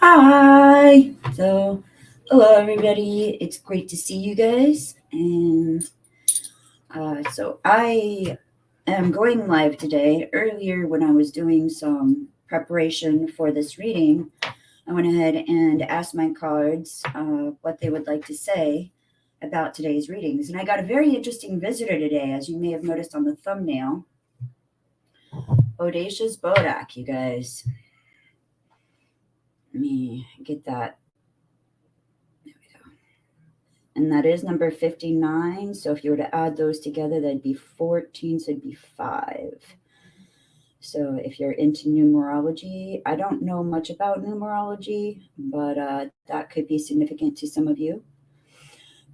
Hi. Hello everybody. It's great to see you guys. And I am going live today. Earlier, when I was doing some preparation for this reading, I went ahead and asked my cards what they would like to say about today's readings. And I got a very interesting visitor today, as you may have noticed on the thumbnail. Audacious Bodak, you guys. Let me get that. And that is number 59. So if you were to add those together, that'd be 14, so it'd be 5. So if you're into numerology, I don't know much about numerology, but that could be significant to some of you.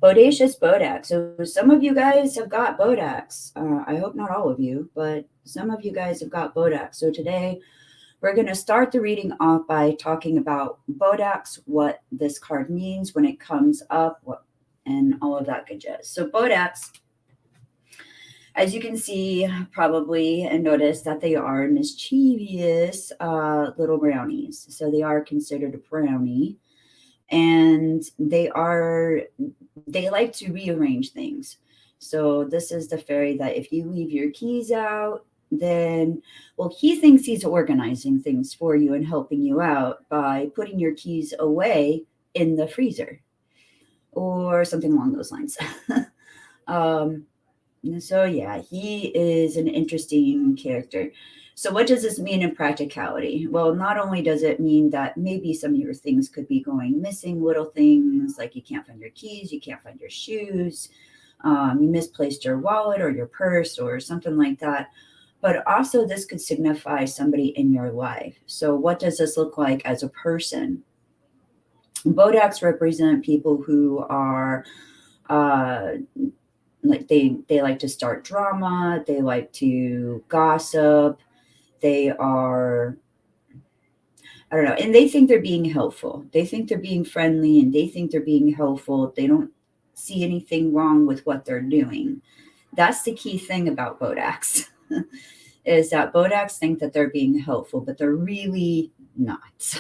Bodacious Bodachs. So some of you guys have got Bodachs. I hope not all of you, but some of you guys have got Bodachs. So today we're going to start the reading off by talking about Bodachs, what this card means when it comes up, and all of that good jazz. So Bodachs, as you can see probably and notice that they are mischievous little brownies. So they are considered a brownie, and they like to rearrange things. So this is the fairy that if you leave your keys out, then, well, he thinks he's organizing things for you and helping you out by putting your keys away in the freezer or something along those lines. So yeah, he is an interesting character. So what does this mean in practicality? Well, not only does it mean that maybe some of your things could be going missing, little things like you can't find your keys, you can't find your shoes, you misplaced your wallet or your purse or something like that. But also this could signify somebody in your life. So what does this look like as a person? Bodachs represent people who are like they like to start drama, they like to gossip, they are, I don't know, and they think they're being helpful. They think they're being friendly and they think they're being helpful. They don't see anything wrong with what they're doing. That's the key thing about Bodachs. Is that Bodachs think that they're being helpful, but they're really not.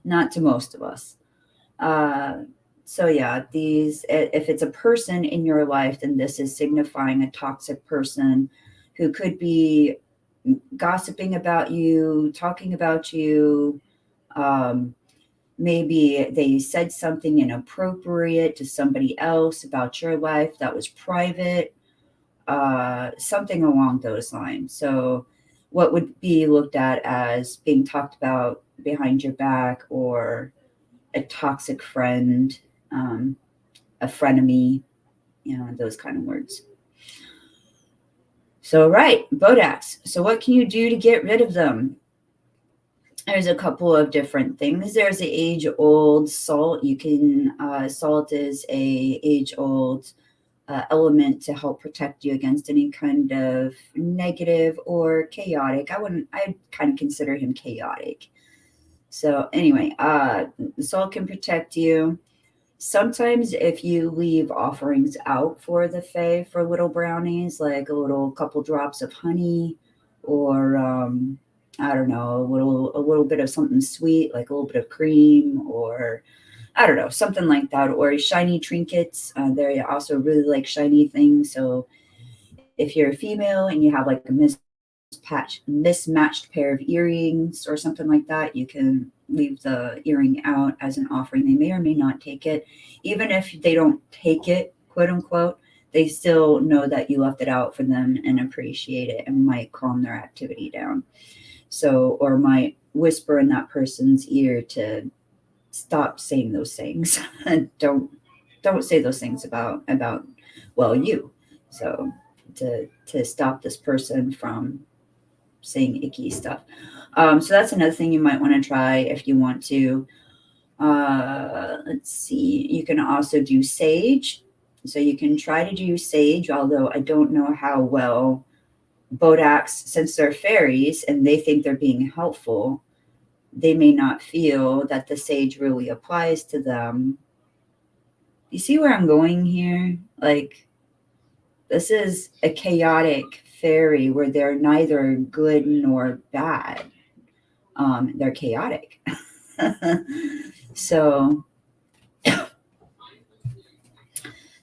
Not to most of us. So yeah, if it's a person in your life, then this is signifying a toxic person who could be gossiping about you, talking about you. Maybe they said something inappropriate to somebody else about your life that was private, something along those lines. So what would be looked at as being talked about behind your back, or a toxic friend, a frenemy, those kind of words. So, right, Bodachs. So what can you do to get rid of them? There's a couple of different things. There's the age-old salt. You can, salt is a age-old element to help protect you against any kind of negative or chaotic. I'd kind of consider him chaotic. So anyway, the salt can protect you. Sometimes if you leave offerings out for the fae for little brownies, like a little couple drops of honey, or I don't know, a little bit of something sweet, like a little bit of cream, or I don't know, something like that, or shiny trinkets. They also really like shiny things. So if you're a female and you have like a mismatched pair of earrings or something like that, you can leave the earring out as an offering. They may or may not take it. Even if they don't take it, quote unquote, they still know that you left it out for them and appreciate it and might calm their activity down. So, or might whisper in that person's ear to stop saying those things. don't say those things about you. So to stop this person from saying icky stuff. So that's another thing you might want to try if you want to. Let's see. You can also do sage. So you can try to do sage, although I don't know how well Bodachs, since they're fairies and they think they're being helpful, they may not feel that the sage really applies to them. You see where I'm going here? Like, this is a chaotic fairy where they're neither good nor bad. They're chaotic. So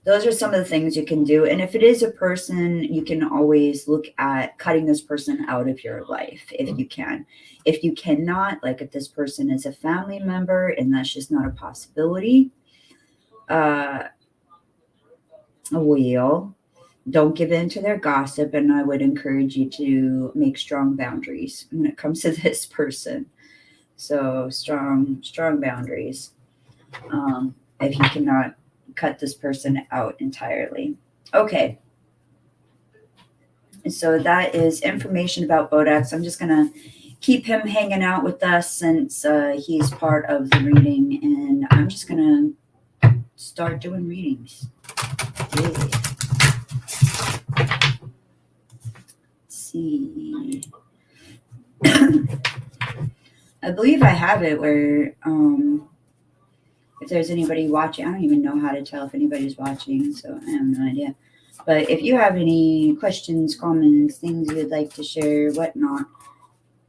those are some of the things you can do. And if it is a person, you can always look at cutting this person out of your life if you can. If you cannot, like if this person is a family member and that's just not a possibility, well, don't give in to their gossip. And I would encourage you to make strong boundaries when it comes to this person. So strong boundaries. If you cannot cut this person out entirely. Okay. So that is information about Bodachs. I'm just going to keep him hanging out with us since he's part of the reading. And I'm just going to start doing readings. Yeah. Let's see. I believe I have it where if there's anybody watching, I don't even know how to tell if anybody's watching, so I have no idea. But if you have any questions, comments, things you'd like to share, whatnot,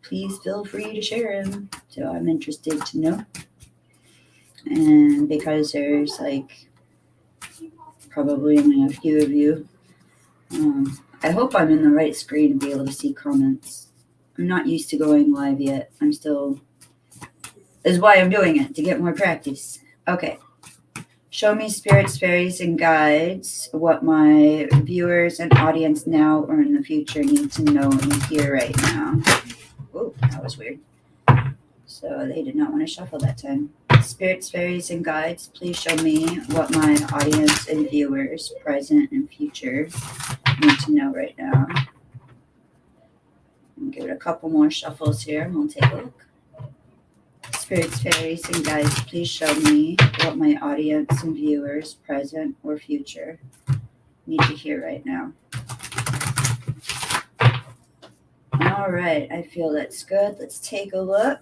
please feel free to share them. So I'm interested to know. And because there's like probably only a few of you, I hope I'm in the right screen to be able to see comments. I'm not used to going live yet. This is why I'm doing it, to get more practice. Okay. Show me, spirits, fairies, and guides what my viewers and audience now or in the future need to know and hear right now. Oh, that was weird. So they did not want to shuffle that time. Spirits, fairies, and guides, please show me what my audience and viewers, present and future, need to know right now. I'll give it a couple more shuffles here and we'll take a look. Spirits, fairies, and guides, please show me what my audience and viewers, present or future, need to hear right now. All right, I feel that's good. Let's take a look.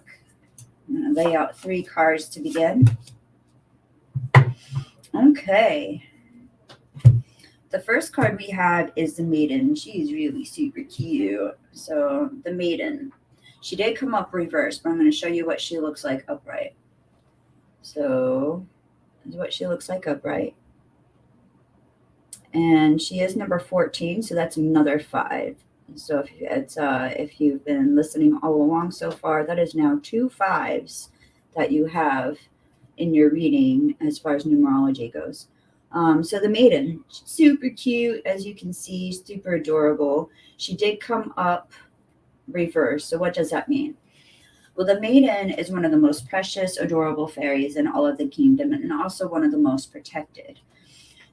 I'm going to lay out 3 cards to begin. Okay. The first card we have is the Maiden. She's really super cute. So the Maiden. She did come up reversed, but I'm going to show you what she looks like upright. So this is what she looks like upright. And she is number 14, so that's another 5. So if you've been listening all along so far, that is now 2 5s that you have in your reading as far as numerology goes. So the Maiden, super cute, as you can see, super adorable. She did come up reverse. So what does that mean? Well, the Maiden is one of the most precious, adorable fairies in all of the kingdom and also one of the most protected.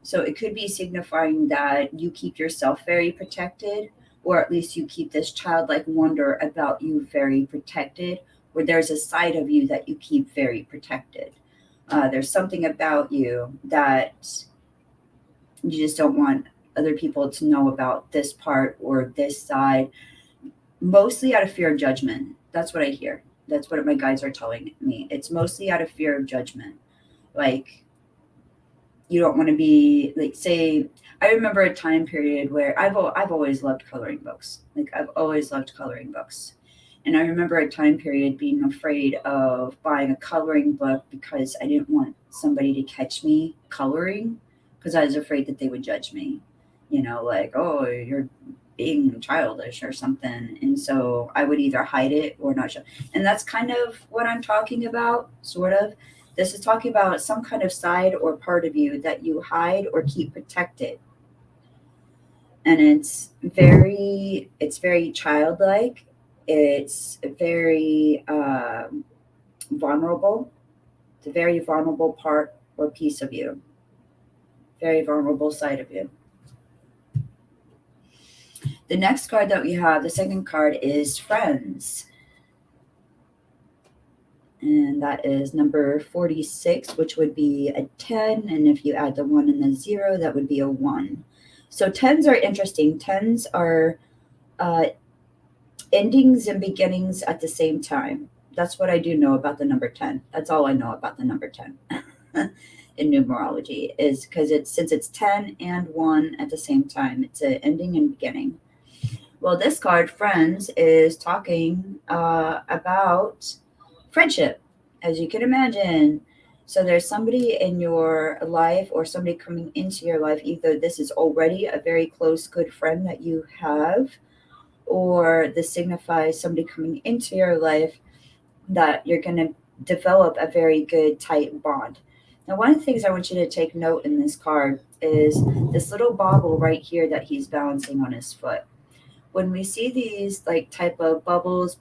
So it could be signifying that you keep yourself very protected, or at least you keep this childlike wonder about you very protected, or there's a side of you that you keep very protected. There's something about you that you just don't want other people to know about this part or this side, mostly out of fear of judgment. That's what I hear. That's what my guides are telling me. It's mostly out of fear of judgment. Like, you don't want to be, like, say, I remember a time period where I've always loved coloring books. Like, I've always loved coloring books. And I remember a time period being afraid of buying a coloring book because I didn't want somebody to catch me coloring because I was afraid that they would judge me. You know, like, oh, you're being childish or something. And so I would either hide it or not show. And that's kind of what I'm talking about, sort of. This is talking about some kind of side or part of you that you hide or keep protected. And it's very childlike. It's very vulnerable. It's a very vulnerable part or piece of you. Very vulnerable side of you. The next card that we have, the second card, is Friends. And that is number 46, which would be a 10. And if you add the 1 and the 0, that would be a 1. So 10s are interesting. 10s are endings and beginnings at the same time. That's what I do know about the number 10. That's all I know about the number 10 in numerology, is because since it's 10 and 1 at the same time, it's an ending and beginning. Well, this card, Friends, is talking about friendship. as you can imagine. So there's somebody in your life or somebody coming into your life. Either this is already a very close, good friend that you have, or this signifies somebody coming into your life that you're going to develop a very good, tight bond. Now, one of the things I want you to take note in this card is this little bauble right here that he's balancing on his foot. When we see these like type of baubles,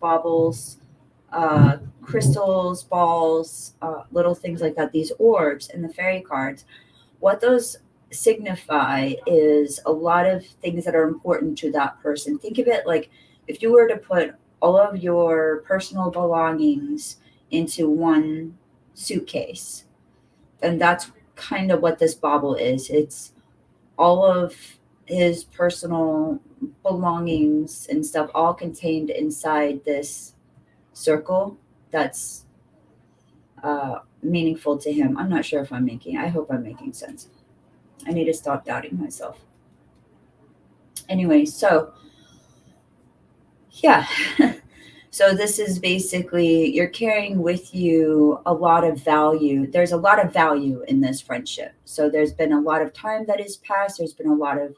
crystals, balls, little things like that, these orbs in the fairy cards, what those signify is a lot of things that are important to that person. Think of it like if you were to put all of your personal belongings into one suitcase, then that's kind of what this bauble is. It's all of his personal belongings and stuff all contained inside this circle that's meaningful to him. I'm not sure if I hope I'm making sense. I need to stop doubting myself. Anyway, so yeah. So this is basically you're carrying with you a lot of value. There's a lot of value in this friendship. So there's been a lot of time that has passed. There's been a lot of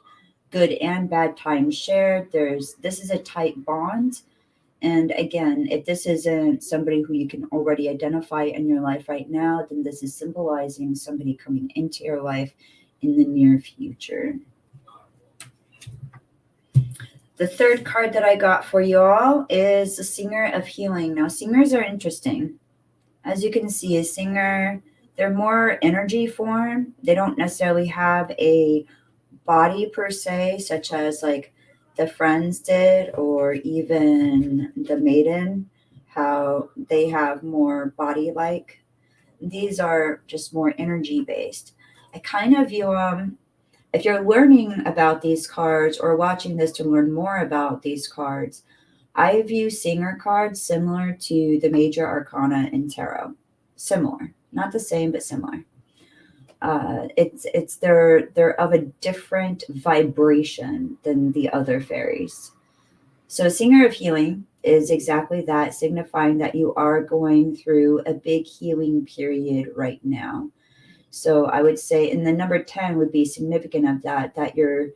good and bad times shared. This is a tight bond. And again, if this isn't somebody who you can already identify in your life right now, then this is symbolizing somebody coming into your life in the near future. The third card that I got for you all is the Singer of Healing. Now, singers are interesting. As you can see, a singer, they're more energy form. They don't necessarily have a body per se, such as like the Friends did, or even the Maiden, how they have more body-like. These are just more energy-based. I kind of view them, if you're learning about these cards or watching this to learn more about these cards, I view Singer cards similar to the major arcana in tarot. Similar, not the same, but similar. They're of a different vibration than the other fairies. So Singer of Healing is exactly that, signifying that you are going through a big healing period right now. So I would say, and the number 10 would be significant of that you're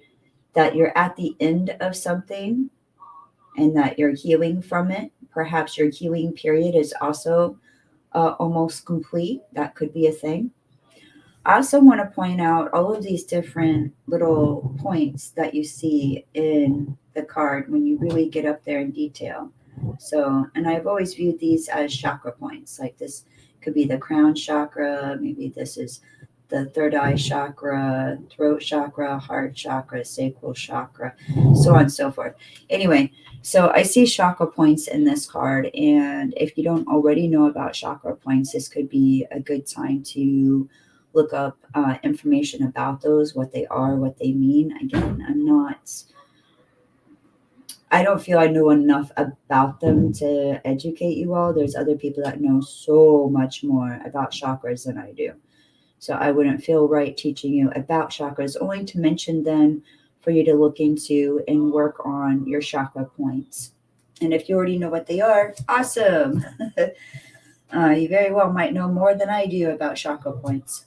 at the end of something and that you're healing from it. Perhaps your healing period is also almost complete. That could be a thing. I also want to point out all of these different little points that you see in the card when you really get up there in detail. So, and I've always viewed these as chakra points. Like this could be the crown chakra, maybe this is the third eye chakra, throat chakra, heart chakra, sacral chakra, so on and so forth. Anyway, so I see chakra points in this card, and if you don't already know about chakra points, this could be a good time to look up information about those, what they are, what they mean. Again, I don't feel I know enough about them to educate you all. There's other people that know so much more about chakras than I do. So I wouldn't feel right teaching you about chakras, only to mention them for you to look into and work on your chakra points. And if you already know what they are, awesome. You very well might know more than I do about chakra points.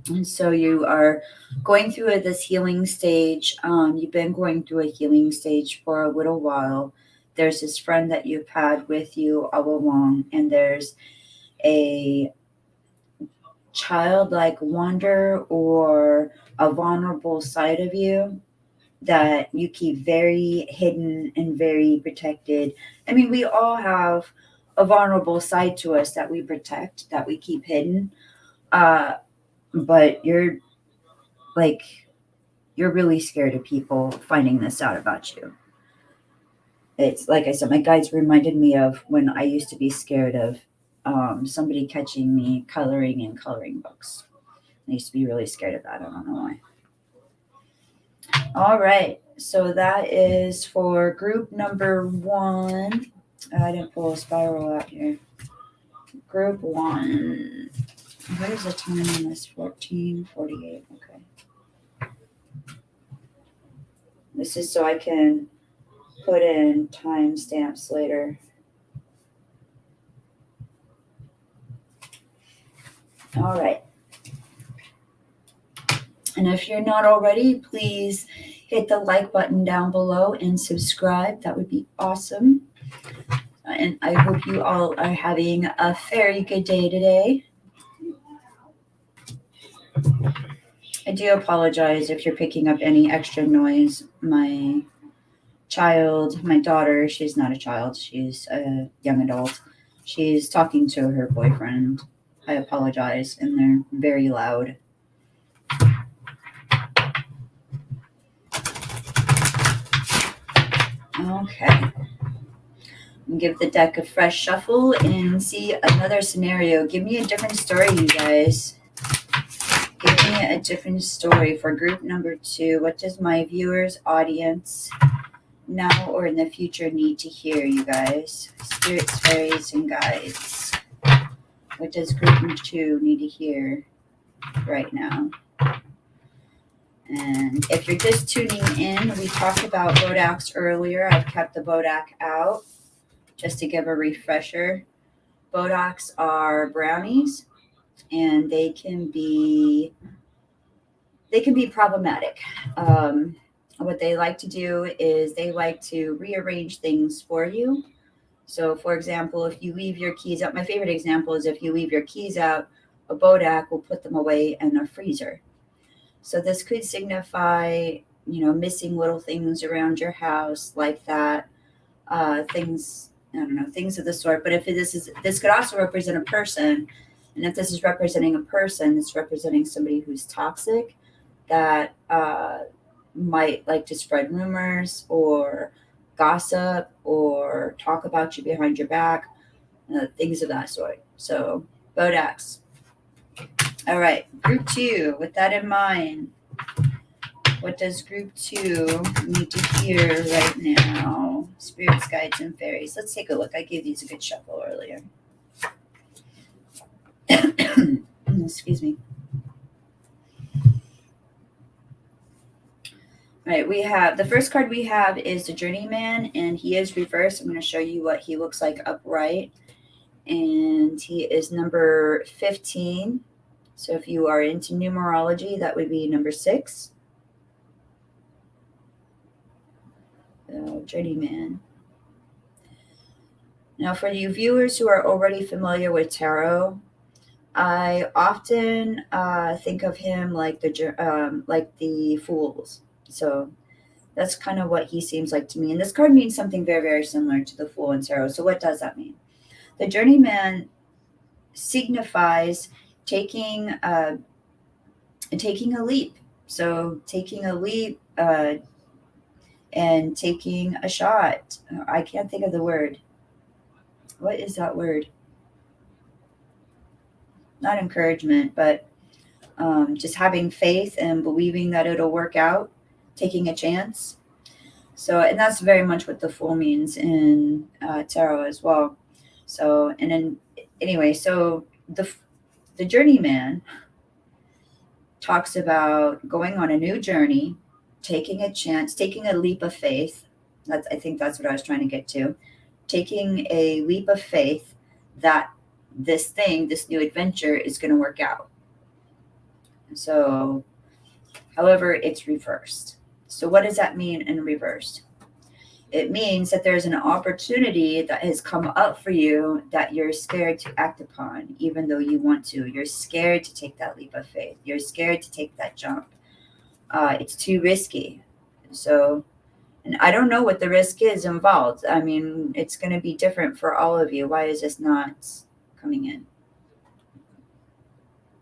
And so you are going through this healing stage. You've been going through a healing stage for a little while. There's this friend that you've had with you all along, and there's a childlike wonder or a vulnerable side of you that you keep very hidden and very protected. I mean, we all have a vulnerable side to us that we protect, that we keep hidden. But you're really scared of people finding this out about you. It's like I said, my guides reminded me of when I used to be scared of somebody catching me coloring in coloring books. I used to be really scared of that. I don't know why. All right. So that is for group number 1. I didn't pull a spiral out here. Group 1. What is the time on this? 14:48. Okay. This is so I can put in timestamps later. All right. And if you're not already, please hit the like button down below and subscribe. That would be awesome. And I hope you all are having a very good day today. I do apologize if you're picking up any extra noise. My daughter, she's not a child, she's a young adult. She's talking to her boyfriend. I apologize, and they're very loud. Okay. Give the deck a fresh shuffle and see another scenario. Give me a different story, you guys. Give me a different story for group number 2. What does my viewers, audience, now or in the future need to hear, you guys? Spirits, fairies, and guides. What does group 2 need to hear right now? And if you're just tuning in, we talked about Bodachs earlier. I've kept the Bodach out just to give a refresher. Bodachs are brownies, and they can be problematic. What they like to do is they like to rearrange things for you. So, for example, if you leave your keys out, my favorite example is if you leave your keys out, a Bodach will put them away in a freezer. So this could signify, missing little things around your house like that, things, I don't know, things of the sort. But if this could also represent a person, and if this is representing a person, it's representing somebody who's toxic, that might like to spread rumors or gossip or talk about you behind your back, things of that sort. So, Bodachs. All right, group 2, with that in mind, what does group 2 need to hear right now? Spirits, guides, and fairies. Let's take a look. I gave these a good shuffle earlier. Excuse me. All right, we have the first card we have is the Journeyman, and he is reversed. I'm going to show you what he looks like upright. And he is number 15. So if you are into numerology, that would be number 6. Journeyman. Now, for you viewers who are already familiar with tarot, I often think of him like the Fools. So that's kind of what he seems like to me. And this card means something very, very similar to the Fool in tarot. So what does that mean? The Journeyman signifies taking a leap. So taking a leap and taking a shot. I can't think of the word. What is that word? Not encouragement, but just having faith and believing that it'll work out, taking a chance. So, and that's very much what the Fool means in tarot as well. So, and then anyway, so the Journeyman talks about going on a new journey, taking a chance, taking a leap of faith. I think that's what I was trying to get to. Taking a leap of faith that this new adventure is going to work out. So, however, it's reversed. So what does that mean in reversed? It means that there's an opportunity that has come up for you that you're scared to act upon, even though you want to. You're scared to take that leap of faith. You're scared to take that jump. It's too risky. So, and I don't know what the risk is involved. I mean, it's going to be different for all of you. Why is this not coming in?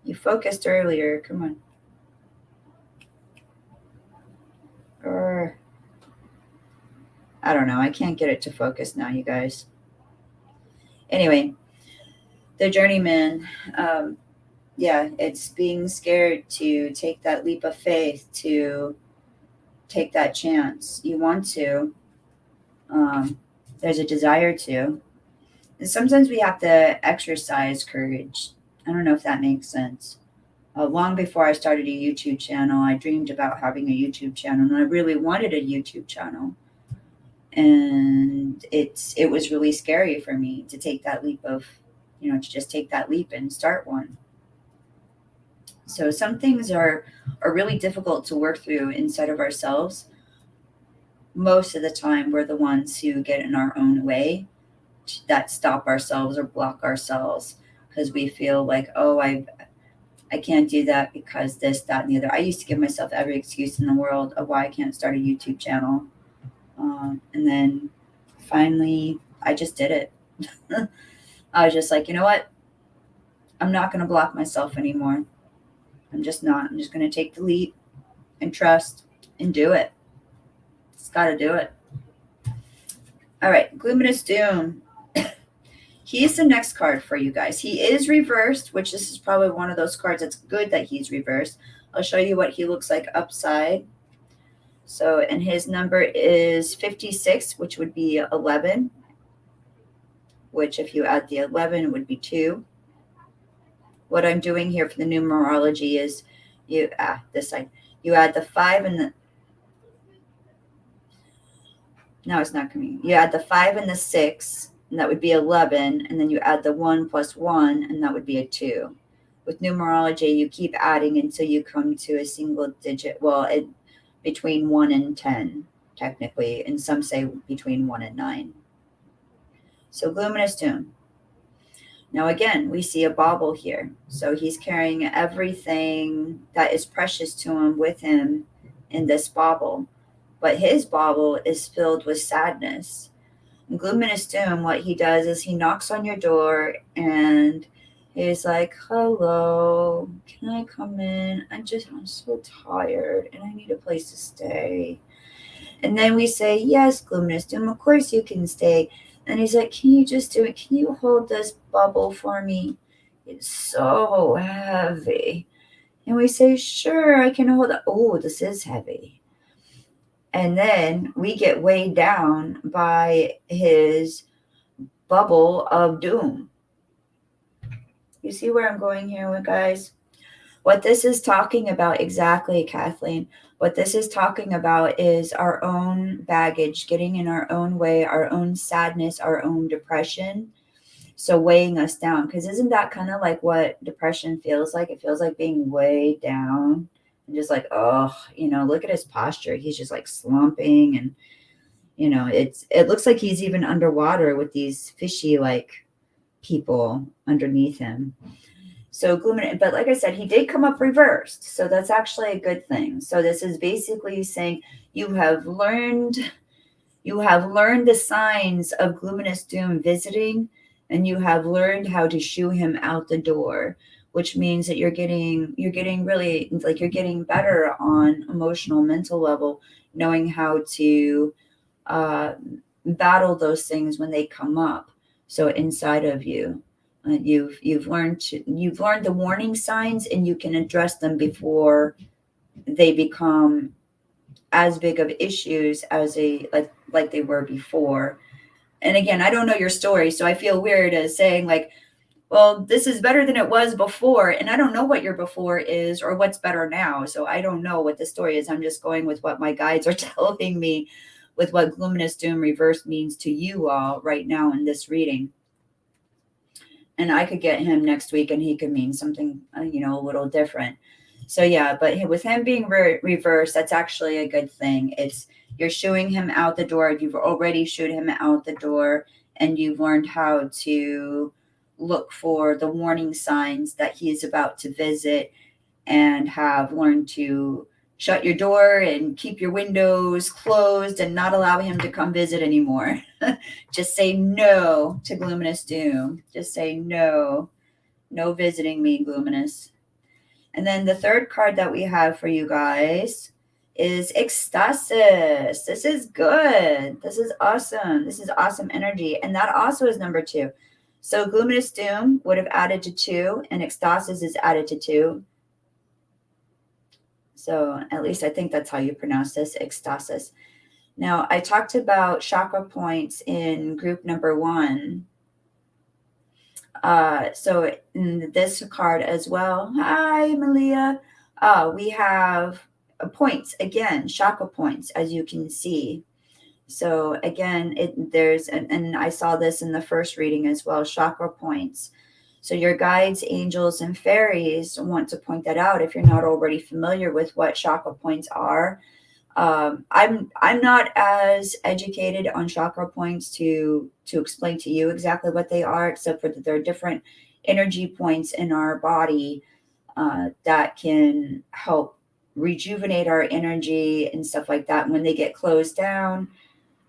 You focused earlier. Come on. Or I don't know. I can't get it to focus now, you guys. Anyway, the Journeyman, it's being scared to take that leap of faith, to take that chance. You want to. There's a desire to. And sometimes we have to exercise courage. I don't know if that makes sense. Long before I started a YouTube channel, I dreamed about having a YouTube channel, and I really wanted a YouTube channel. And it was really scary for me to take that leap of, to just take that leap and start one. So some things are really difficult to work through inside of ourselves. Most of the time, we're the ones who get in our own way, that stop ourselves or block ourselves because we feel like, oh, I can't do that because this, that, and the other. I used to give myself every excuse in the world of why I can't start a YouTube channel. And then finally, I just did it. I was just like, you know what? I'm not going to block myself anymore. I'm just not. I'm just going to take the leap and trust and do it. Just got to do it. All right, Gluminous Doom. He's the next card for you guys. He is reversed, which this is probably one of those cards that's good that he's reversed. I'll show you what he looks like upside. So, and his number is 56, which would be 11, which if you add the 11 would be 2. What I'm doing here for the numerology is this side. You add the 5 and the, no, it's not coming. You add the 5 and the 6, and that would be 11, and then you add the 1 plus 1, and that would be a 2. With numerology, you keep adding until you come to a single digit. Well, between 1 and 10, technically, and some say between 1 and 9. So Gluminous Doom. Now again, we see a bauble here. So he's carrying everything that is precious to him with him in this bauble. But his bauble is filled with sadness. In Gluminous Doom, what he does is he knocks on your door and he's like, hello, can I come in? I'm so tired and I need a place to stay. And then we say, yes, Gluminous Doom, of course you can stay. And he's like, can you just do it? Can you hold this bubble for me? It's so heavy. And we say, sure, I can hold it. Oh, this is heavy. And then we get weighed down by his bubble of doom. You see where I'm going here, guys? What this is talking about exactly, Kathleen, what this is talking about is our own baggage, getting in our own way, our own sadness, our own depression. So weighing us down, because isn't that kind of like what depression feels like? It feels like being weighed down and just like, oh, look at his posture. He's just like slumping and, it looks like he's even underwater with these fishy like people underneath him. So Gluminous, but like I said, he did come up reversed. So that's actually a good thing. So this is basically saying you have learned the signs of Gluminous Doom visiting, and you have learned how to shoo him out the door, which means that you're getting really, like, you're getting better on emotional, mental level, knowing how to battle those things when they come up. So inside of you. You've learned the warning signs, and you can address them before they become as big of issues as like they were before. And again, I don't know your story, so I feel weird as saying like, well, this is better than it was before, and I don't know what your before is or what's better now. So I don't know what the story is. I'm just going with what my guides are telling me, with what Gluminous Doom reverse means to you all right now in this reading. And I could get him next week and he could mean something, a little different. So yeah, but with him being reversed, that's actually a good thing. You're shooing him out the door. You've already shooed him out the door, and you've learned how to look for the warning signs that he is about to visit, and have learned to shut your door and keep your windows closed and not allow him to come visit anymore. Just say no to Gluminous Doom. Just say no. No visiting me, Gluminous. And then the third card that we have for you guys is Ecstasis. This is good. This is awesome. This is awesome energy. And that also is number 2. So Gluminous Doom would have added to 2, and Ecstasis is added to 2. So at least I think that's how you pronounce this, Ecstasis. Now, I talked about chakra points in group number 1. So in this card as well, hi, Malia, we have points, again, chakra points, as you can see. So again, and I saw this in the first reading as well, chakra points. So your guides, angels, and fairies want to point that out if you're not already familiar with what chakra points are. I'm not as educated on chakra points to explain to you exactly what they are, except for that there are different energy points in our body that can help rejuvenate our energy and stuff like that. And when they get closed down,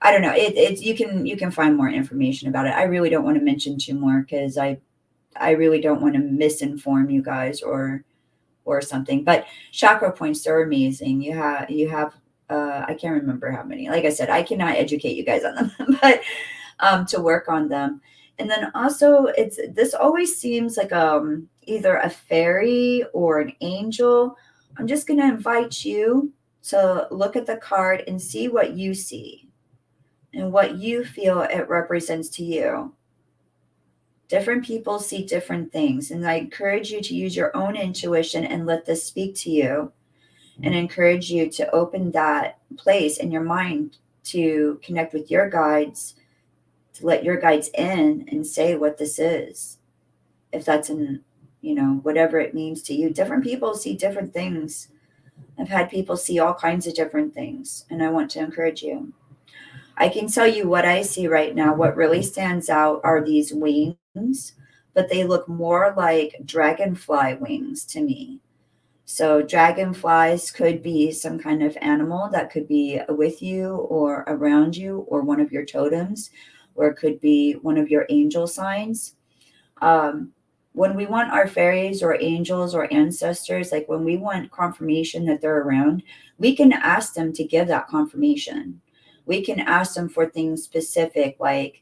I don't know. It's you can find more information about it. I really don't want to mention too more because I really don't want to misinform you guys or something. But chakra points are amazing. You have I can't remember how many. Like I said, I cannot educate you guys on them, but to work on them. And then also this always seems like either a fairy or an angel. I'm just going to invite you to look at the card and see what you see and what you feel it represents to you. Different people see different things, and I encourage you to use your own intuition and let this speak to you, and encourage you to open that place in your mind to connect with your guides, to let your guides in and say what this is. If that's whatever it means to you. Different people see different things. I've had people see all kinds of different things, and I want to encourage you. I can tell you what I see right now. What really stands out are these wings, but they look more like dragonfly wings to me. So dragonflies could be some kind of animal that could be with you or around you or one of your totems, or it could be one of your angel signs. When we want our fairies or angels or ancestors, like when we want confirmation that they're around, we can ask them to give that confirmation. We can ask them for things specific, like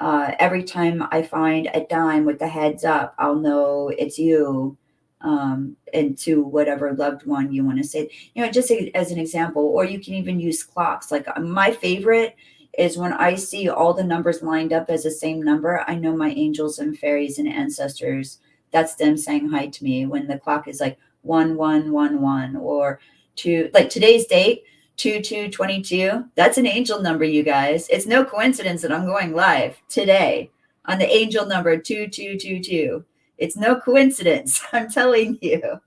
every time I find a dime with the heads up, I'll know it's you, and to whatever loved one you want to say, just as an example. Or you can even use clocks. Like my favorite is when I see all the numbers lined up as the same number, I know my angels and fairies and ancestors, that's them saying hi to me. When the clock is like 1111 or two, like today's date, 2222, that's an angel number, you guys. It's no coincidence that I'm going live today on the angel number 2222. It's no coincidence. I'm telling you.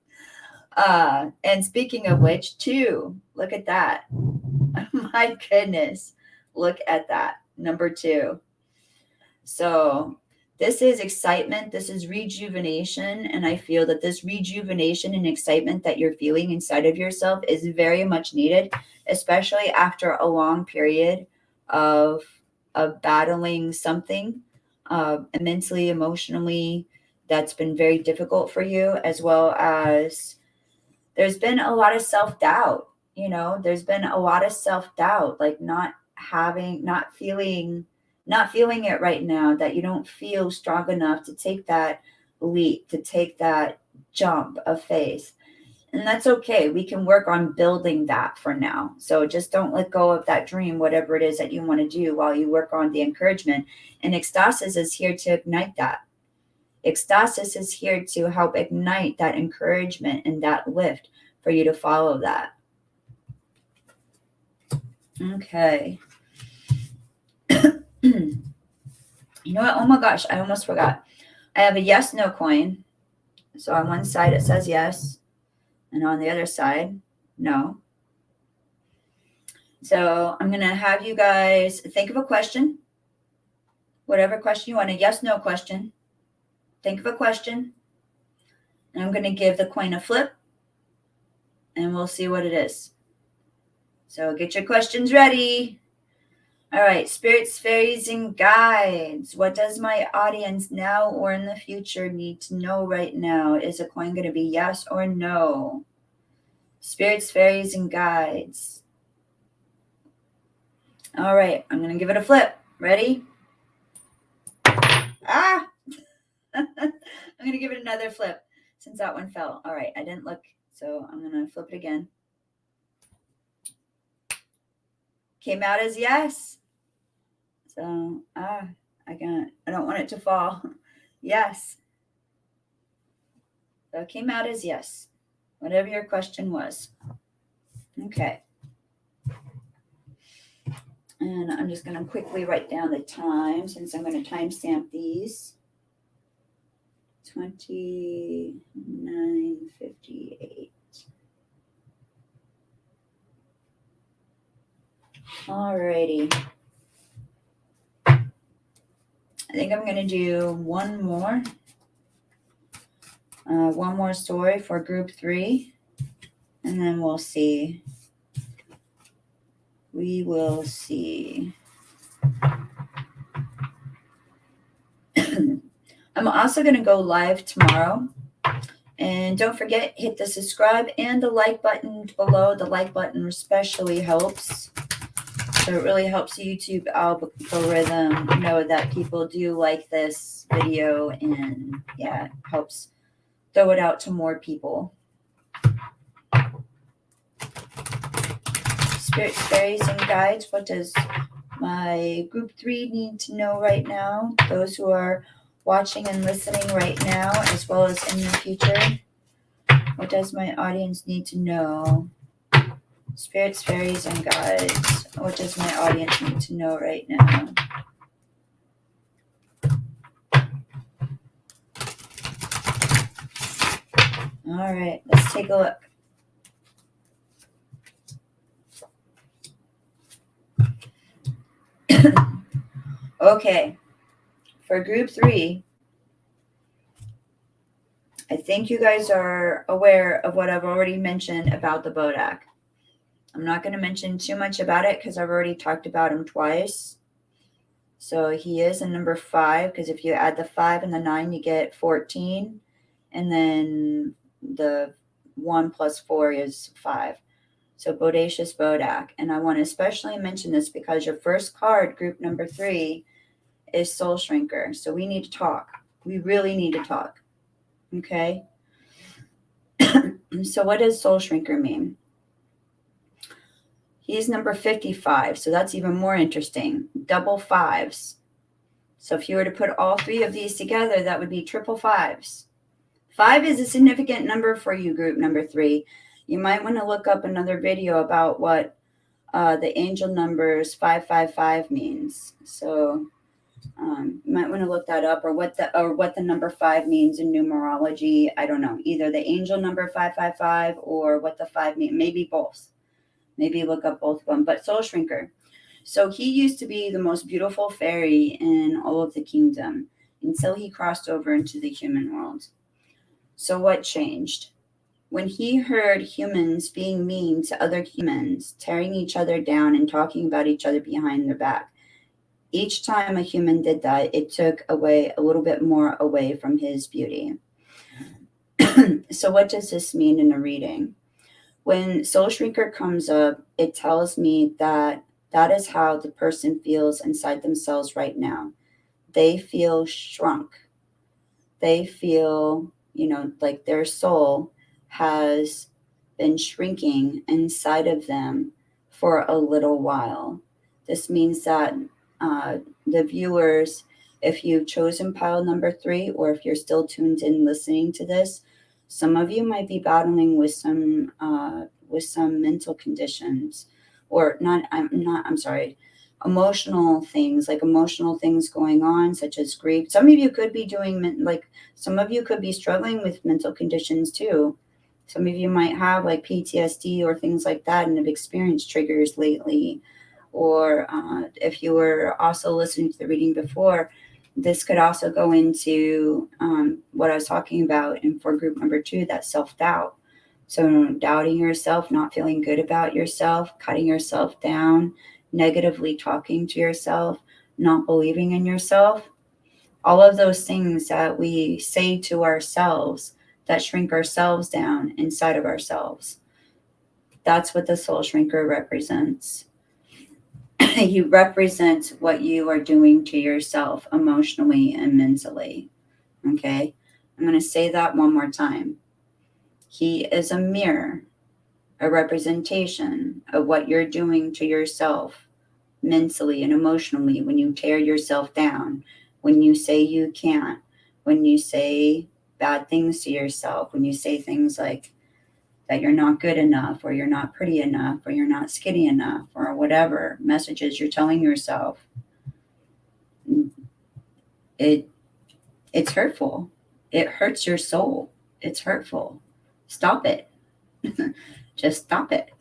And speaking of which, two, look at that. My goodness. Look at that. Number 2. So this is excitement. This is rejuvenation. And I feel that this rejuvenation and excitement that you're feeling inside of yourself is very much needed, especially after a long period of battling something mentally, emotionally, that's been very difficult for you, as well as there's been a lot of self-doubt. There's been a lot of self-doubt, like not feeling it right now, that you don't feel strong enough to take that leap, to take that jump of faith. And that's okay. We can work on building that for now. So just don't let go of that dream, whatever it is that you want to do, while you work on the encouragement. And Ecstasis is here to ignite that. Ecstasis is here to help ignite that encouragement and that lift for you to follow that. Okay. You know what? Oh my gosh, I almost forgot. I have a yes, no coin. So on one side it says yes, and on the other side, no. So I'm going to have you guys think of a question, whatever question you want, a yes, no question. Think of a question, and I'm going to give the coin a flip, and we'll see what it is. So get your questions ready. All right, spirits, fairies, and guides. What does my audience now or in the future need to know right now? Is a coin going to be yes or no? Spirits, fairies, and guides. All right, I'm going to give it a flip. Ready? Ah! I'm going to give it another flip since that one fell. All right, I didn't look, so I'm going to flip it again. Came out as yes. So, I don't want it to fall. Yes. So it came out as yes, whatever your question was. Okay. And I'm just going to quickly write down the time, since I'm going to timestamp these. 2958. Alrighty. I think I'm going to do one more story for group 3, and then we'll see. We will see. I'm also going to go live tomorrow. And don't forget, hit the subscribe and the like button below. The like button especially helps. So it really helps the YouTube algorithm know that people do like this video. And yeah, it helps throw it out to more people. Spirits, fairies, and guides, what does my group 3 need to know right now? Those who are watching and listening right now, as well as in the future. What does my audience need to know? Spirits, fairies, and guides. What does my audience need to know right now? All right, let's take a look. Okay, for group 3, I think you guys are aware of what I've already mentioned about the Bodach. I'm not going to mention too much about it because I've already talked about him twice. So he is a number 5, because if you add the 5 and the 9, you get 14. And then the 1 plus 4 is 5. So Bodacious Bodach. And I want to especially mention this because your first card, group number 3, is Soul Shrinker. So we need to talk. We really need to talk. Okay? So what does Soul Shrinker mean? He's number 55, so that's even more interesting. Double 5s. So if you were to put all 3 of these together, that would be triple 5s. 5 is a significant number for you, group number 3. You might want to look up another video about what the angel numbers 555 means. So you might want to look that up, or what the number 5 means in numerology. I don't know, either the angel number 555 or what the 5 means. Maybe both. Maybe look up both of them. But Soul Shrinker. So he used to be the most beautiful fairy in all of the kingdom until he crossed over into the human world. So what changed? When he heard humans being mean to other humans, tearing each other down and talking about each other behind their back, each time a human did that, it took away a little bit more away from his beauty. So what does this mean in a reading? When Soul Shrinker comes up, it tells me that that is how the person feels inside themselves right now. They feel shrunk. They feel, like their soul has been shrinking inside of them for a little while. This means that the viewers, if you've chosen pile number 3, or if you're still tuned in listening to this, some of you might be battling with some mental conditions, or emotional things, like emotional things going on, such as grief. Some of you could be some of you could be struggling with mental conditions too. Some of you might have like PTSD or things like that and have experienced triggers lately. Or if you were also listening to the reading before, this could also go into what I was talking about for group number 2, that self-doubt. So doubting yourself, not feeling good about yourself, cutting yourself down, negatively talking to yourself, not believing in yourself. All of those things that we say to ourselves that shrink ourselves down inside of ourselves. That's what the Soul Shrinker represents. He represents what you are doing to yourself emotionally and mentally. Okay? I'm going to say that one more time. He is a mirror, a representation of what you're doing to yourself mentally and emotionally when you tear yourself down, when you say you can't, when you say bad things to yourself, when you say things like that you're not good enough, or you're not pretty enough, or you're not skinny enough, or whatever messages you're telling yourself. It's hurtful. It hurts your soul. It's hurtful. Stop it. Just stop it.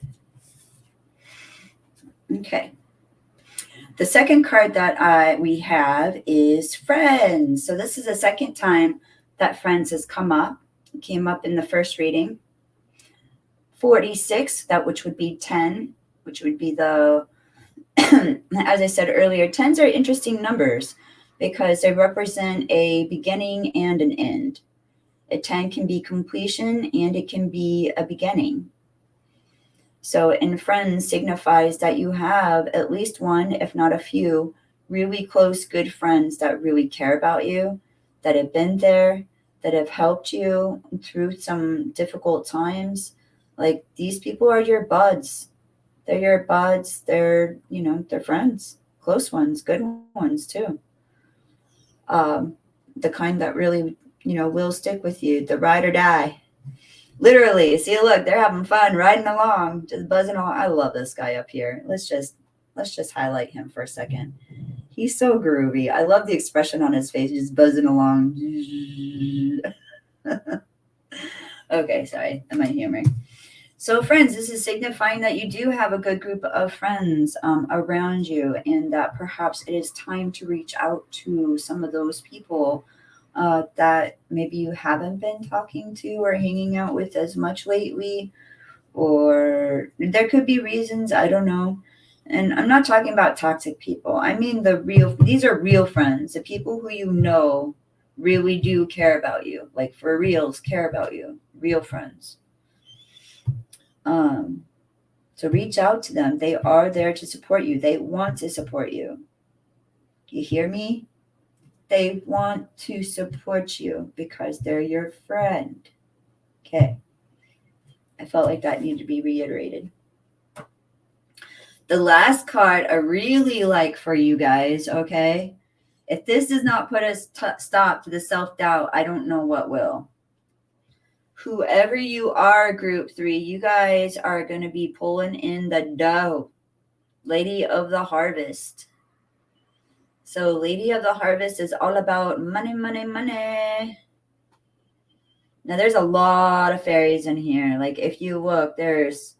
Okay. The second card that we have is Friends. So this is the second time that Friends has come up. It came up in the first reading. 46, which would be 10, which would be the, as I said earlier, 10s are interesting numbers because they represent a beginning and an end. A 10 can be completion and it can be a beginning. So in Friends signifies that you have at least one, if not a few, really close, good friends that really care about you, that have been there, that have helped you through some difficult times. Like, these people are your buds. They're your buds. They're, they're friends, close ones, good ones too. The kind that really, will stick with you, the ride or die. Literally, see, look, they're having fun riding along, just buzzing along. I love this guy up here. Let's just highlight him for a second. He's so groovy. I love the expression on his face, just buzzing along. Okay, sorry, am I humoring? So Friends, this is signifying that you do have a good group of friends around you, and that perhaps it is time to reach out to some of those people that maybe you haven't been talking to or hanging out with as much lately, or there could be reasons, I don't know. And I'm not talking about toxic people. I mean these are real friends, the people who really do care about you, like for reals care about you, real friends. So reach out to them. They are there to support you. They want to support you. You hear me? They want to support you because they're your friend. Okay. I felt like that needed to be reiterated. The last card I really like for you guys, okay? If this does not put a stop to the self-doubt, I don't know what will. Whoever you are, group 3, you guys are going to be pulling in the dough. Lady of the Harvest. So Lady of the Harvest is all about money, money, money. Now there's a lot of fairies in here. Like if you look, there's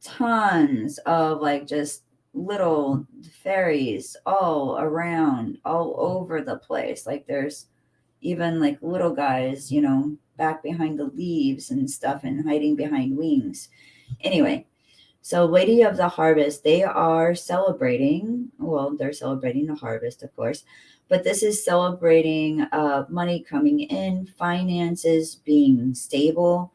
tons of like just little fairies all around, all over the place. Like there's even like little guys, back behind the leaves and stuff and hiding behind wings. Anyway, so Lady of the Harvest, they are celebrating, well, they're celebrating the harvest, of course, but this is celebrating money coming in, finances being stable.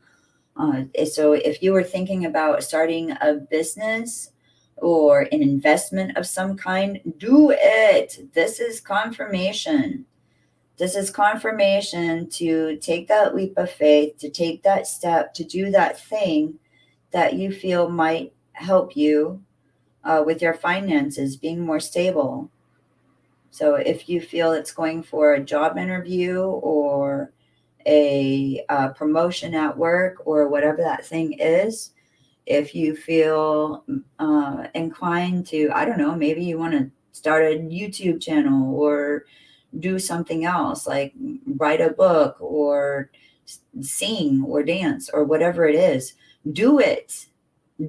So if you were thinking about starting a business or an investment of some kind, do it. This is confirmation. This is confirmation to take that leap of faith, to take that step, to do that thing that you feel might help you with your finances being more stable. So if you feel it's going for a job interview or a promotion at work or whatever that thing is, if you feel inclined to, I don't know, maybe you want to start a YouTube channel or do something else, like write a book or sing or dance or whatever it is, do it.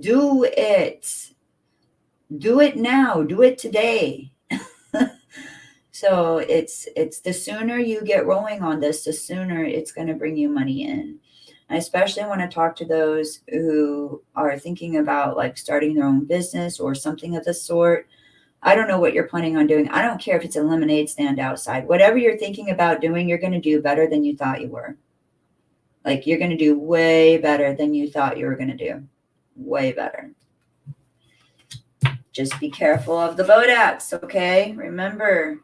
Do it. Do it now. Do it today. So it's the sooner you get rolling on this, the sooner it's going to bring you money in. I especially want to talk to those who are thinking about like starting their own business or something of the sort. I don't know what you're planning on doing. I don't care if it's a lemonade stand outside. Whatever you're thinking about doing, you're going to do better than you thought you were. Like you're going to do way better than you thought you were going to do. Way better. Just be careful of the Bodachs, okay? Remember,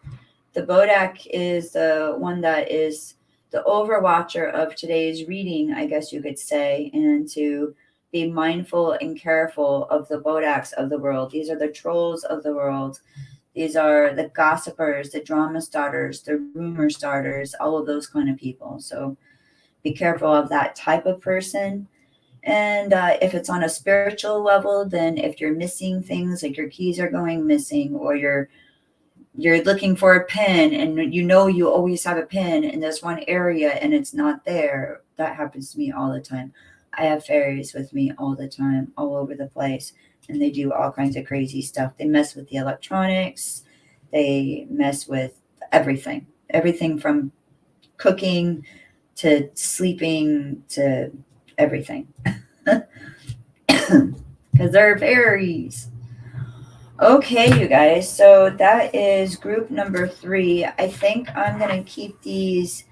the Bodach is the one that is the overwatcher of today's reading, I guess you could say, and to be mindful and careful of the Bodachs of the world. These are the trolls of the world. These are the gossipers, the drama starters, the rumor starters, all of those kind of people. So be careful of that type of person. And if it's on a spiritual level, then if you're missing things, like your keys are going missing or you're you're looking for a pin and you know you always have a pin in this one area and it's not there. That happens to me all the time. I have fairies with me all the time, all over the place, and they do all kinds of crazy stuff. They mess with the electronics, they mess with everything from cooking to sleeping to everything. Because they're fairies. Okay, you guys, so that is group number 3. I think I'm going to keep these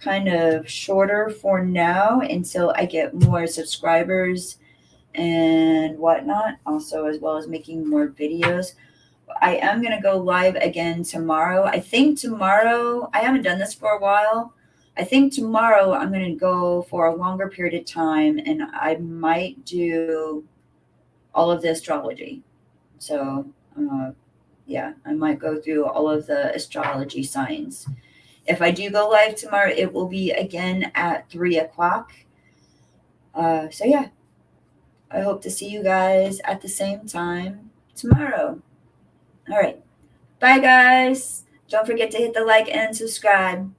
kind of shorter for now until I get more subscribers and whatnot, also as well as making more videos. I am going to go live again tomorrow. I think tomorrow, I haven't done this for a while. I think tomorrow I'm going to go for a longer period of time and I might do all of the astrology. So, yeah, I might go through all of the astrology signs. If I do go live tomorrow, it will be again at 3 o'clock. So, yeah, I hope to see you guys at the same time tomorrow. All right. Bye, guys. Don't forget to hit the like and subscribe.